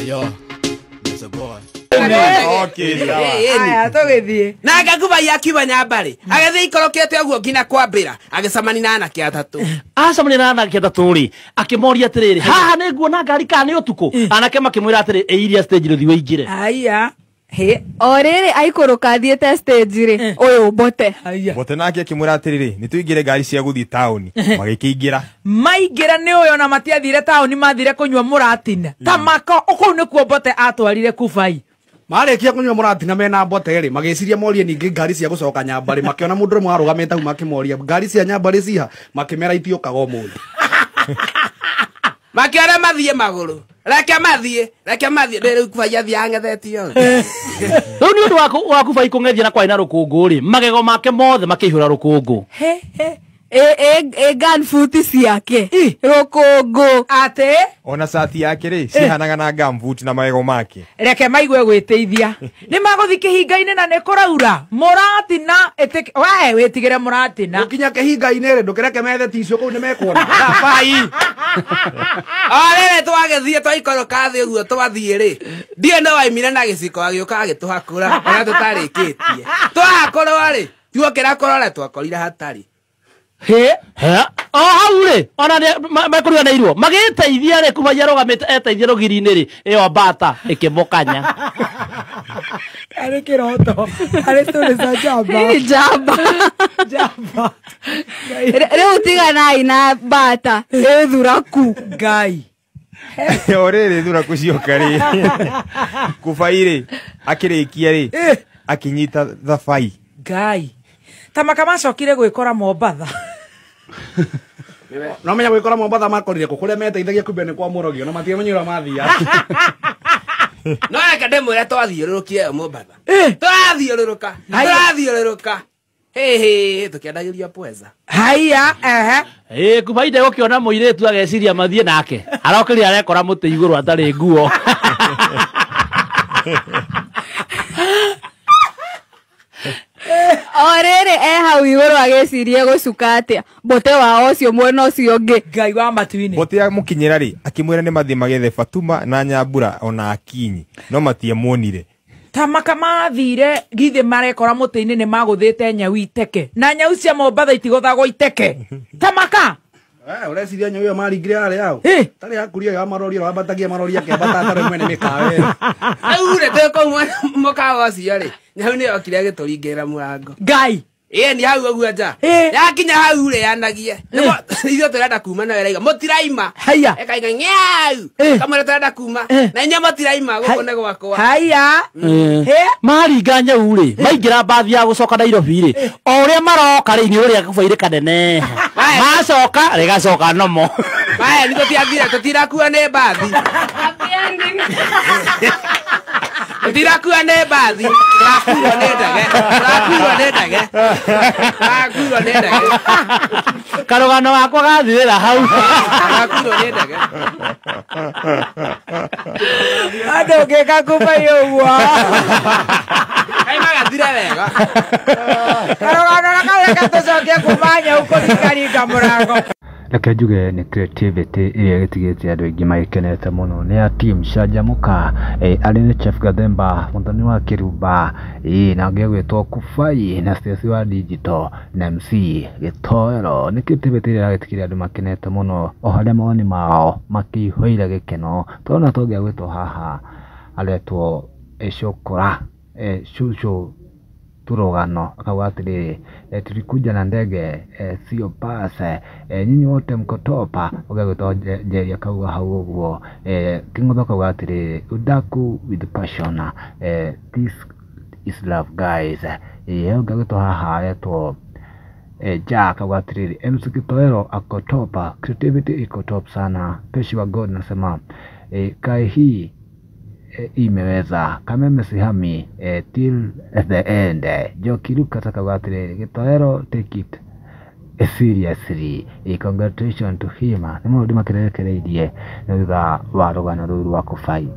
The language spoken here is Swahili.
Yo, that's a boy. Okay, aya tugithie na ngakubai akiba nyambari agethi ikorokete uguo ngina kwambira agicamani na anake atatu acamani na anake atatu ri akimoria atiriri haha ni nguona ngari kana ni utuku anake makimwira atiri iria stage ruthi wingire aya he oriri aikoroka thiete stage ri uyu bote aya bote nake akimwira atiriri nituingire ngari cia guthi town magikiingira maingira ni uyo na matiathire town mathire kunywa muratina tamako uko ni kuo bote atwarire kubai Marekia kunywa muratina mena bote ri magiciria morie ningi ngari cia gucoka nyambari makiona mundu rimwe arugamite hau makimoria ngari cia nyambari ciha makimera itiokaga umuthi makiona mathie maguru reke mathie ndere kubai athie ang'ethetio riu ni undu wa kubai kung'ethia na kwai na rukungu ri magego make mothe makihura rukungu he gun foot ciake rukungu ate ona sati yake ri cihanaga na gumboot na magego make reke maigue gwiteithia ni maguthi kihinga-ini na ni kuraura muratina we witigire muratina ukinya kihinga-ini ri ndukireke methe ticio kuu ni mekuona bai arere twagethie twaikoroka thi uguo twathie ri ndie no waimire na giciko agioka agituhakura ona tutarikitie twahakorwo ri tuokira korore twakorire hatari he o hau ri ona mekuriganĩirwo magĩteithia ri kubai arugamite eteithia rugiri-inĩ ri ĩyo mbata ĩkĩmũkanya ari kiroto ari tuli za jamba jamba riu tiganai na mbata ithuraku ngai oriri thuraku cioka ri kubai ri akirikia ri akinyita thabai ngai tamaka macokire gwikora Mombatha no menya gwikora Mombatha makorire kukuria meteithagia kumbe ni kwa murogio na matiamenyira mathia no reke ndimwire twathiũrũrũkie Mombatha twathiũrũrũka hehe tukiandagĩria pweza haya kubai ndegũkĩona mũirĩtu ageciria mathiĩ nake arokĩrire arekora mũtĩ igũrũ atarĩ nguo oriri hau iguru agicirie gucuka atia bote wao ucio mwena ucio ngi ngai wa matu-ini bote amukinyira ri akimwira ni mathie magethe Fatuma na Nyambura ona Akinyi no matiamuonire tamaka mathire githi marekora muti-ini ni maguthite nyau iteke na nyau cia Mombatha itigothagwo iteke tamaka ureciria nyau iyo maringire ari yao tari hakuria ya maroria wambatagia maroria ke batata mwene mikawe au re teko mukawa ucio ri nyau ni okire agituringĩra mũrango ngai ni hau ũguo nja yakinya hau ri yanagie ithuĩ tũrenda kuma na wĩraiga mũtiraima haya ekaiga nyau kamwĩra tũrenda kuma na inyuĩ mũtiraima gũkũ nĩ gwakwa haya maringa nyau ri maingĩra mbathi ya gũcoka Nairobi ri o ũrĩa maroka ri nĩ ũrĩa kubai rĩkaneneha macoka rĩgacoka nomo maya nĩ tũtirakua nĩ mbathi tũtirakua nĩ mbathi tũrakuirwo nĩ ndege karũgano gakwa gathirĩra hau tũrakuirwo nĩ ndege andũ ngĩka kubai ũguo kai magathire wega karũgano gakareka tũcokie kuma nyau kũringaringa mũrango reke njuge nĩ creativity ĩrĩa gĩtigĩte andũ aingĩ magĩkenete mũno nĩ ya team Canjamũka arĩ nĩ Chef Gathemba Mũthoni wa Kĩrumba na ũngĩ gwĩtwo Kubai na Stacy wa Digital na MC Gĩtoero nĩ creativity ĩrĩa gĩtigĩte andũ makenete mũno o harĩa mawoni mao makĩihũire gĩkeno tondũ tũngĩ gwĩtwo haha aretwo Shukura Shushu Turogano akauga atiriri tulikuja na ndege sio basi nyinyi wote mko topa ugagwitwo Njeri akauga hau uguo King'otho akauga atiriri udaku with passion this is love guys ugagwitwo haha aretwo Jack akauga atiriri MC Gĩtoero ako topa creativity iko top sana Peshi wa God nasema kai hii imeweza Kameme Sihami till the end Joki Lucas akauga atiriri Gĩtoero take it seriously congratulations to him nĩ maũndũ makirekereirie thutha wa rũgano rũu rwa Kubai.